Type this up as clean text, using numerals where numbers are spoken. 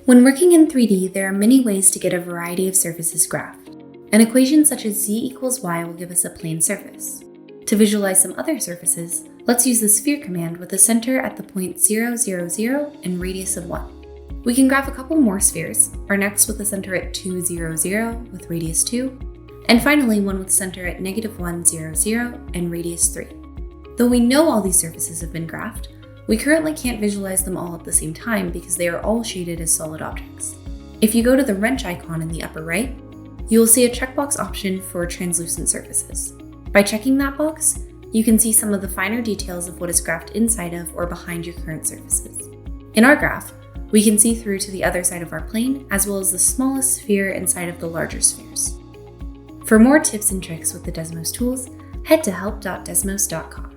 When working in 3D, there are many ways to get a variety of surfaces graphed. An equation such as z equals y will give us a plane surface. To visualize some other surfaces, let's use the sphere command with a center at the point 0, 0, 0 and radius of 1. We can graph a couple more spheres, our next with a center at 2, 0, 0 with radius 2, and finally one with center at -1, 0, 0 and radius 3. Though we know all these surfaces have been graphed, we currently can't visualize them all at the same time because they are all shaded as solid objects. If you go to the wrench icon in the upper right, you will see a checkbox option for translucent surfaces. By checking that box, you can see some of the finer details of what is graphed inside of or behind your current surfaces. In our graph, we can see through to the other side of our plane as well as the smallest sphere inside of the larger spheres. For more tips and tricks with the Desmos tools, head to help.desmos.com.